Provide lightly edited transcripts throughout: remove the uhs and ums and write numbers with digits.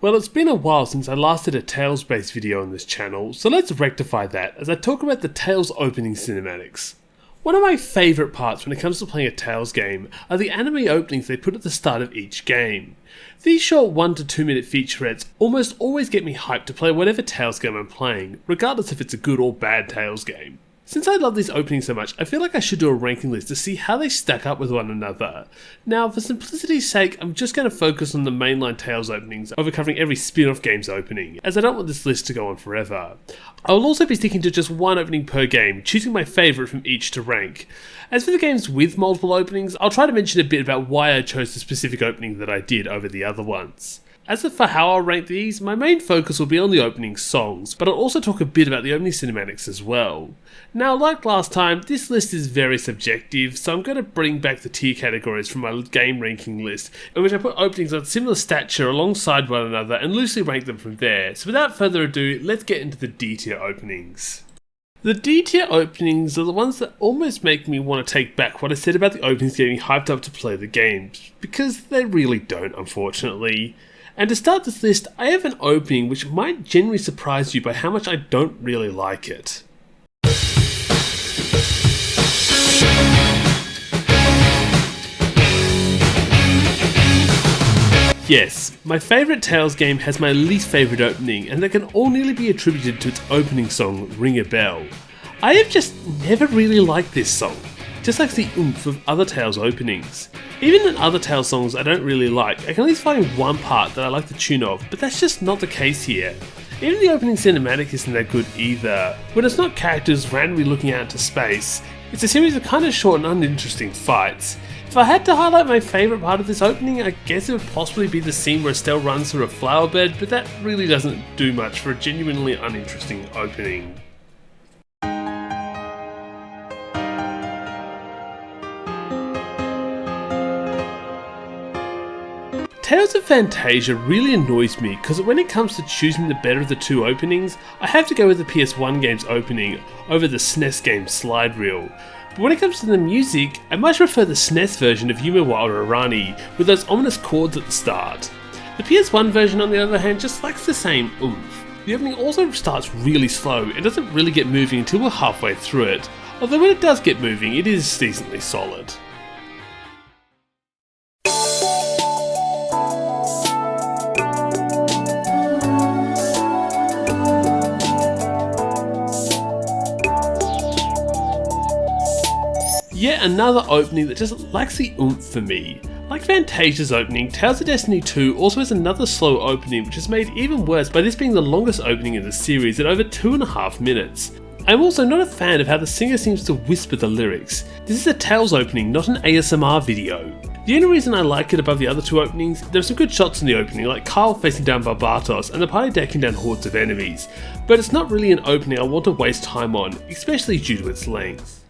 Well, it's been a while since I last did a Tales-based video on this channel, so let's rectify that as I talk about the Tales opening cinematics. One of my favourite parts when it comes to playing a Tales game are the anime openings they put at the start of each game. These short 1 to 2 minute featurettes almost always get me hyped to play whatever Tales game I'm playing, regardless if it's a good or bad Tales game. Since I love these openings so much, I feel like I should do a ranking list to see how they stack up with one another. Now, for simplicity's sake, I'm just going to focus on the mainline Tales openings over covering every spin-off game's opening, as I don't want this list to go on forever. I will also be sticking to just one opening per game, choosing my favourite from each to rank. As for the games with multiple openings, I'll try to mention a bit about why I chose the specific opening that I did over the other ones. As for how I'll rank these, my main focus will be on the opening songs, but I'll also talk a bit about the opening cinematics as well. Now, like last time, this list is very subjective, so I'm going to bring back the tier categories from my game ranking list, in which I put openings of similar stature alongside one another and loosely rank them from there. So without further ado, let's get into the D tier openings. The D tier openings are the ones that almost make me want to take back what I said about the openings getting hyped up to play the games, because they really don't, unfortunately. And to start this list, I have an opening which might genuinely surprise you by how much I don't really like it. Yes, my favourite Tales game has my least favourite opening, and that can all nearly be attributed to its opening song, Ring a Bell. I have just never really liked this song, just like the oomph of other Tales openings. Even in other Tales songs I don't really like, I can at least find one part that I like the tune of, but that's just not the case here. Even the opening cinematic isn't that good either. When it's not characters randomly looking out into space, it's a series of kind of short and uninteresting fights. If I had to highlight my favourite part of this opening, I guess it would possibly be the scene where Estelle runs through a flower bed, but that really doesn't do much for a genuinely uninteresting opening. Tales of Fantasia really annoys me because when it comes to choosing the better of the two openings, I have to go with the PS1 game's opening over the SNES game's slide reel. But when it comes to the music, I much prefer the SNES version of Yume wa Urarani with those ominous chords at the start. The PS1 version on the other hand just lacks the same oomph. The opening also starts really slow and doesn't really get moving until we're halfway through it, although when it does get moving it is decently solid. Yet another opening that just lacks the oomph for me. Like Fantasia's opening, Tales of Destiny 2 also has another slow opening which is made even worse by this being the longest opening in the series at over 2.5 minutes. I'm also not a fan of how the singer seems to whisper the lyrics. This is a Tales opening, not an ASMR video. The only reason I like it above the other two openings, there are some good shots in the opening, like Carl facing down Barbatos and the party decking down hordes of enemies, but it's not really an opening I want to waste time on, especially due to its length.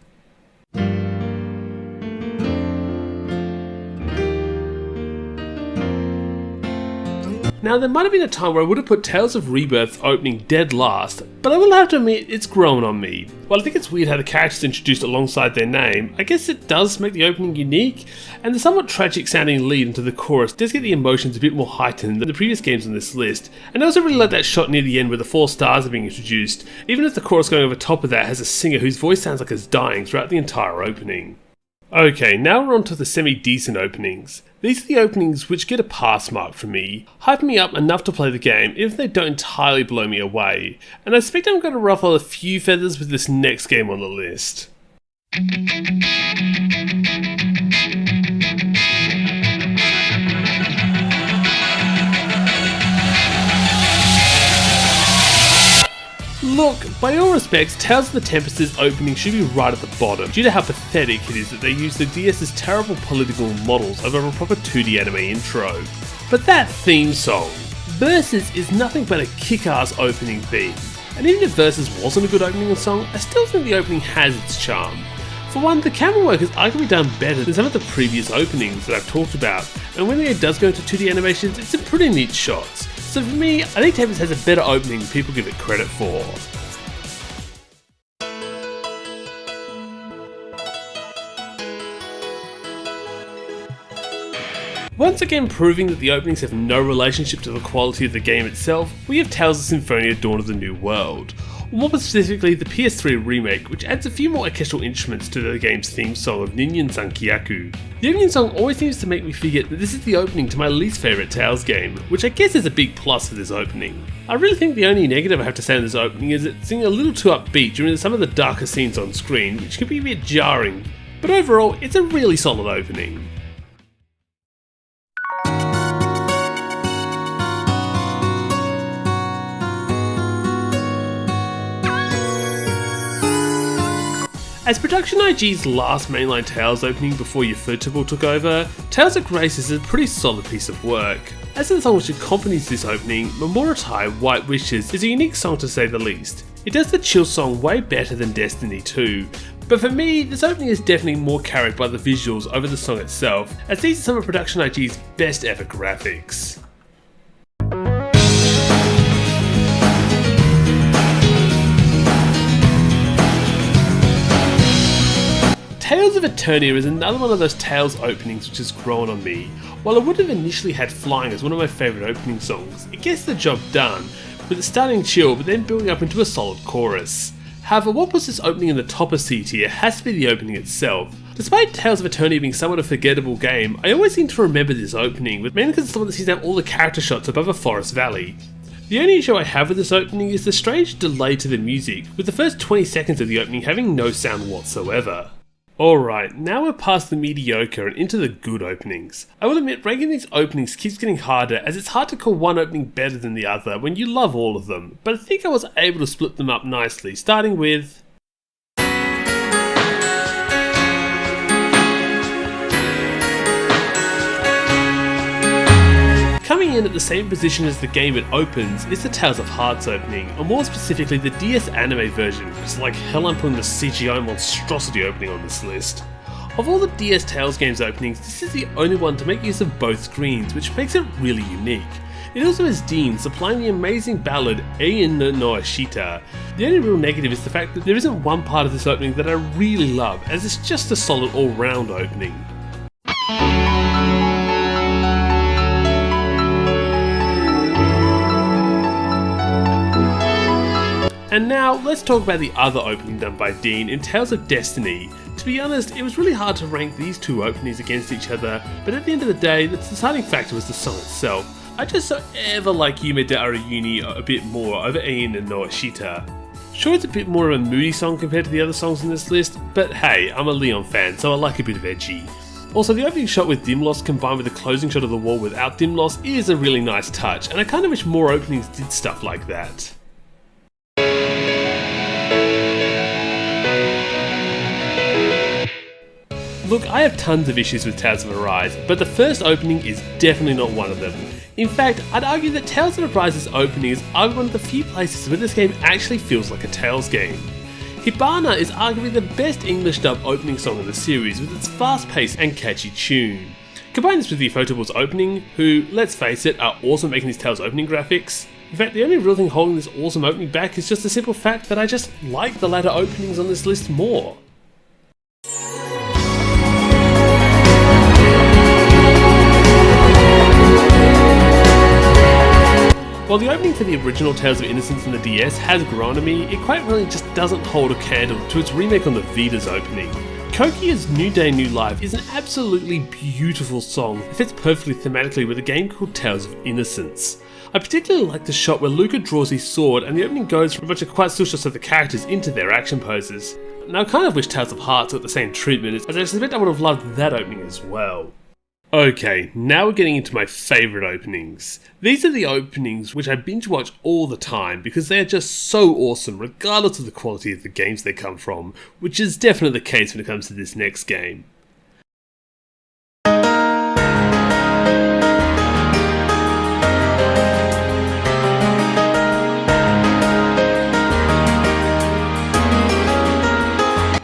Now, there might have been a time where I would have put Tales of Rebirth's opening dead last, but I will have to admit it's grown on me. While I think it's weird how the characters introduced alongside their name, I guess it does make the opening unique, and the somewhat tragic sounding lead into the chorus does get the emotions a bit more heightened than the previous games on this list, and I also really like that shot near the end where the 4 stars are being introduced, even if the chorus going over top of that has a singer whose voice sounds like it's dying throughout the entire opening. Okay, now we're on to the semi-decent openings. These are the openings which get a pass mark from me, hyping me up enough to play the game, even if they don't entirely blow me away, and I suspect I'm going to ruffle a few feathers with this next game on the list. Look, by all respects, Tales of the Tempest's opening should be right at the bottom, due to how pathetic it is that they use the DS's terrible political models over a proper 2D anime intro. But that theme song, Versus, is nothing but a kick-ass opening theme. And even if Versus wasn't a good opening song, I still think the opening has its charm. For one, the camera work has arguably done better than some of the previous openings that I've talked about, and when it does go into 2D animations, it's some pretty neat shots. So for me, I think Tempest has a better opening than people give it credit for. Once again proving that the openings have no relationship to the quality of the game itself, we have Tales of Symphonia Dawn of the New World. More specifically, the PS3 remake, which adds a few more orchestral instruments to the game's theme song of Ninyan Sankyaku. The opening song always seems to make me forget that this is the opening to my least favourite Tales game, which I guess is a big plus for this opening. I really think the only negative I have to say on this opening is it's a little too upbeat during some of the darker scenes on screen, which can be a bit jarring, but overall, it's a really solid opening. As Production IG's last mainline Tales opening before Ufotable took over, Tales of Grace is a pretty solid piece of work. As for the song which accompanies this opening, Momorotai White Wishes is a unique song to say the least. It does the chill song way better than Destiny 2, but for me, this opening is definitely more carried by the visuals over the song itself, as these are some of Production IG's best ever graphics. Tales of Eternia is another one of those Tales openings which has grown on me. While I would have initially had Flying as one of my favourite opening songs, it gets the job done, with it starting chill but then building up into a solid chorus. However, what puts this opening in the top of C tier has to be the opening itself. Despite Tales of Eternia being somewhat a forgettable game, I always seem to remember this opening, mainly because it's the one that seems to have all the character shots above a forest valley. The only issue I have with this opening is the strange delay to the music, with the first 20 seconds of the opening having no sound whatsoever. Alright, now we're past the mediocre and into the good openings. I will admit, ranking these openings keeps getting harder, as it's hard to call one opening better than the other when you love all of them, but I think I was able to split them up nicely, starting with... Coming in at the same position as the game it opens is the Tales of Hearts opening, or more specifically the DS anime version, because like hell I'm putting the CGI monstrosity opening on this list. Of all the DS Tales games openings, this is the only one to make use of both screens, which makes it really unique. It also has Dean supplying the amazing ballad Ein no Ashita. The only real negative is the fact that there isn't one part of this opening that I really love, as it's just a solid all-round opening. And now, let's talk about the other opening done by Dean in Tales of Destiny. To be honest, it was really hard to rank these two openings against each other, but at the end of the day, the deciding factor was the song itself. I just so ever like Yume de Arayuni a bit more over Ein no Ashita. Sure, it's a bit more of a moody song compared to the other songs on this list, but hey, I'm a Leon fan, so I like a bit of edgy. Also, the opening shot with dim loss combined with the closing shot of the wall without dim loss is a really nice touch, and I kinda wish more openings did stuff like that. Look, I have tons of issues with Tales of Arise, but the first opening is definitely not one of them. In fact, I'd argue that Tales of Arise's opening is arguably one of the few places where this game actually feels like a Tales game. Hibana is arguably the best English dub opening song in the series, with its fast pace and catchy tune. Combine this with the Ufotable's opening, who, let's face it, are awesome at making these Tales opening graphics. In fact, the only real thing holding this awesome opening back is just the simple fact that I just like the latter openings on this list more. While the opening for the original Tales of Innocence on the DS has grown on me, it quite really just doesn't hold a candle to its remake on the Vita's opening. Kokia's New Day New Life is an absolutely beautiful song that fits perfectly thematically with a game called Tales of Innocence. I particularly like the shot where Luca draws his sword and the opening goes from a bunch of quite still shots of the characters into their action poses. Now I kind of wish Tales of Hearts got the same treatment, as I suspect I would have loved that opening as well. Okay, now we're getting into my favourite openings. These are the openings which I binge watch all the time because they are just so awesome regardless of the quality of the games they come from, which is definitely the case when it comes to this next game.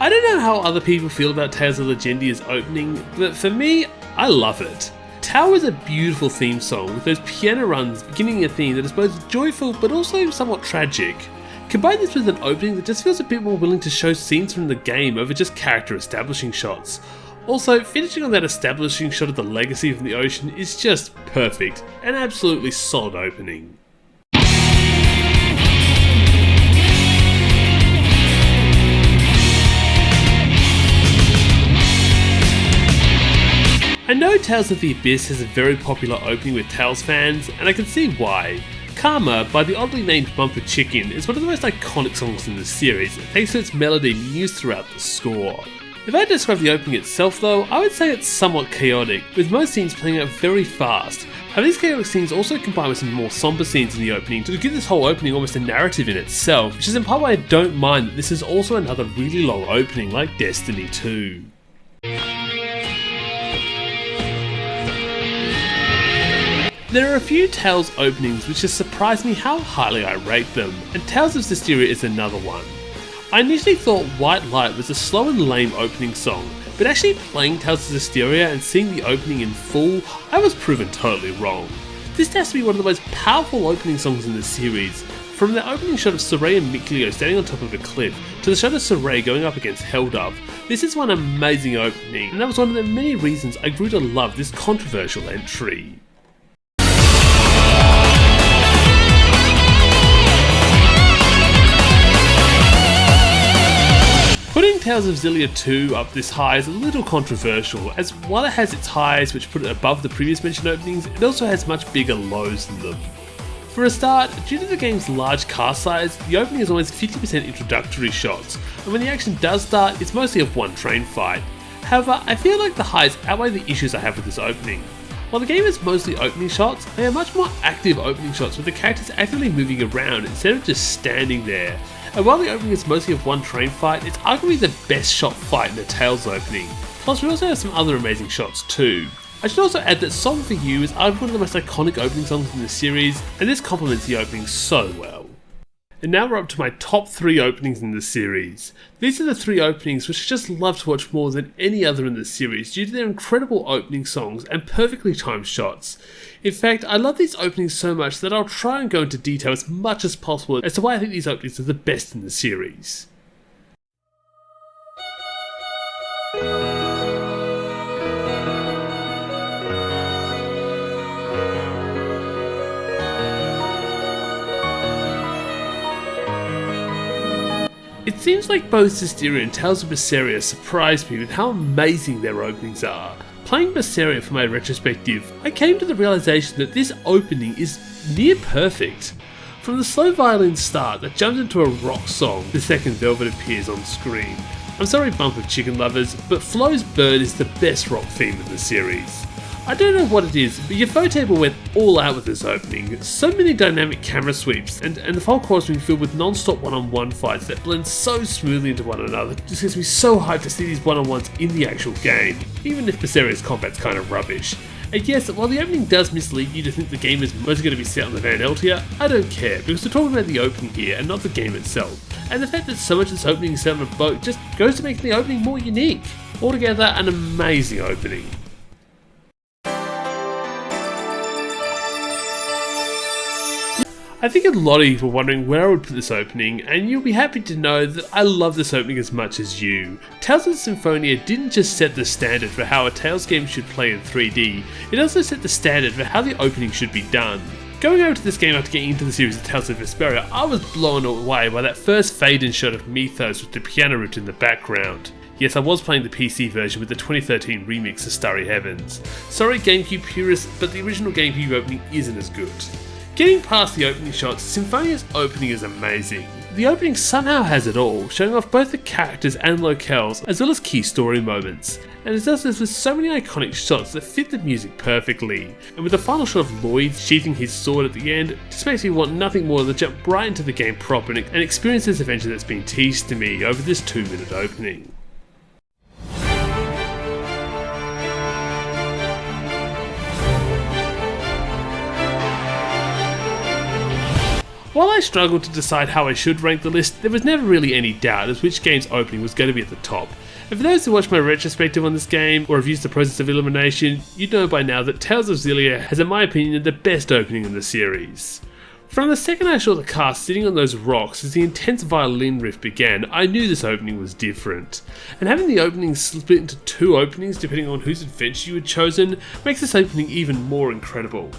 I don't know how other people feel about Tales of Legendia's opening, but for me, I love it. Tower is a beautiful theme song with those piano runs beginning a theme that is both joyful but also somewhat tragic. Combine this with an opening that just feels a bit more willing to show scenes from the game over just character establishing shots. Also, finishing on that establishing shot of the legacy from the ocean is just perfect, an absolutely solid opening. I know Tales of the Abyss has a very popular opening with Tales fans, and I can see why. Karma, by the oddly named Bumper Chicken, is one of the most iconic songs in the series, thanks to its melody used throughout the score. If I had to describe the opening itself though, I would say it's somewhat chaotic, with most scenes playing out very fast. However, these chaotic scenes also combine with some more somber scenes in the opening to give this whole opening almost a narrative in itself, which is in part why I don't mind that this is also another really long opening like Destiny 2. There are a few Tales openings which has surprised me how highly I rate them, and Tales of Zestiria is another one. I initially thought White Light was a slow and lame opening song, but actually playing Tales of Zestiria and seeing the opening in full, I was proven totally wrong. This has to be one of the most powerful opening songs in the series. From the opening shot of Sorey and Mikleo standing on top of a cliff, to the shot of Sorey going up against Helldove, this is one amazing opening, and that was one of the many reasons I grew to love this controversial entry. Putting Tales of Xillia 2 up this high is a little controversial, as while it has its highs which put it above the previous mentioned openings, it also has much bigger lows than them. For a start, due to the game's large cast size, the opening is almost 50% introductory shots, and when the action does start, it's mostly a one train fight. However, I feel like the highs outweigh the issues I have with this opening. While the game is mostly opening shots, they are much more active opening shots with the characters actively moving around instead of just standing there. And while the opening is mostly a one train fight, it's arguably the best shot fight in the Tales opening. Plus we also have some other amazing shots too. I should also add that Song for You is arguably one of the most iconic opening songs in the series, and this complements the opening so well. And now we're up to my top 3 openings in the series. These are the 3 openings which I just love to watch more than any other in the series due to their incredible opening songs and perfectly timed shots. In fact, I love these openings so much that I'll try and go into detail as much as possible as to why I think these openings are the best in the series. It seems like both Zestiria and Tales of Berseria surprised me with how amazing their openings are. Playing Berseria for my retrospective, I came to the realization that this opening is near perfect. From the slow violin start that jumps into a rock song the second Velvet appears on screen. I'm sorry Bumper Chicken lovers, but Flo's Bird is the best rock theme in the series. I don't know what it is, but Ufotable went all out with this opening. So many dynamic camera sweeps, and the whole chorus being filled with non-stop one-on-one fights that blend so smoothly into one another. It just gets me so hyped to see these one-on-ones in the actual game, even if Berseria's combat's kind of rubbish. And yes, while the opening does mislead you to think the game is mostly going to be set on the Van Eltia, I don't care, because we're talking about the opening here and not the game itself. And the fact that so much of this opening is set on a boat just goes to make the opening more unique. Altogether, an amazing opening. I think a lot of you were wondering where I would put this opening, and you'll be happy to know that I love this opening as much as you. Tales of Symphonia didn't just set the standard for how a Tales game should play in 3D, it also set the standard for how the opening should be done. Going over to this game after getting into the series of Tales of Vesperia, I was blown away by that first fade-in shot of Mythos with the piano ripped in the background. Yes, I was playing the PC version with the 2013 remix of Starry Heavens. Sorry GameCube purists, but the original GameCube opening isn't as good. Getting past the opening shots, Symphonia's opening is amazing. The opening somehow has it all, showing off both the characters and locales, as well as key story moments. And it does this with so many iconic shots that fit the music perfectly. And with the final shot of Lloyd sheathing his sword at the end, it just makes me want nothing more than jump right into the game proper and experience this adventure that's been teased to me over this 2-minute opening. While I struggled to decide how I should rank the list, there was never really any doubt as which game's opening was going to be at the top. And for those who watched my retrospective on this game, or have used the process of elimination, you'd know by now that Tales of Xillia has in my opinion the best opening in the series. From the second I saw the cast sitting on those rocks as the intense violin riff began, I knew this opening was different. And having the opening split into 2 openings depending on whose adventure you had chosen makes this opening even more incredible.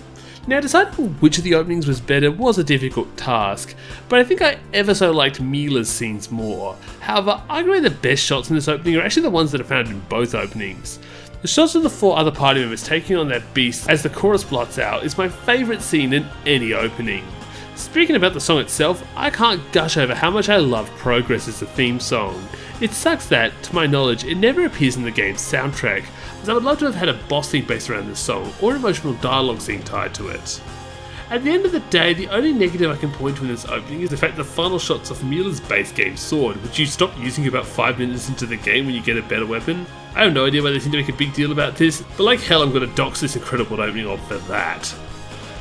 Now, deciding which of the openings was better was a difficult task, but I think I ever so liked Mila's scenes more. However, arguably the best shots in this opening are actually the ones that are found in both openings. The shots of the 4 other party members taking on their beasts as the chorus blots out is my favourite scene in any opening. Speaking about the song itself, I can't gush over how much I love Progress as the theme song. It sucks that, to my knowledge, it never appears in the game's soundtrack, as I would love to have had a boss theme based around this song, or an emotional dialogue scene tied to it. At the end of the day, the only negative I can point to in this opening is the fact the final shots of Mila's base game sword, which you stop using about 5 minutes into the game when you get a better weapon. I have no idea why they seem to make a big deal about this, but like hell I'm going to dox this incredible opening off for that.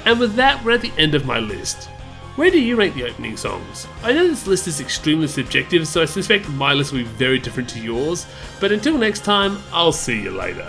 And with that, we're at the end of my list. Where do you rank the opening songs? I know this list is extremely subjective, so I suspect my list will be very different to yours, but until next time, I'll see you later.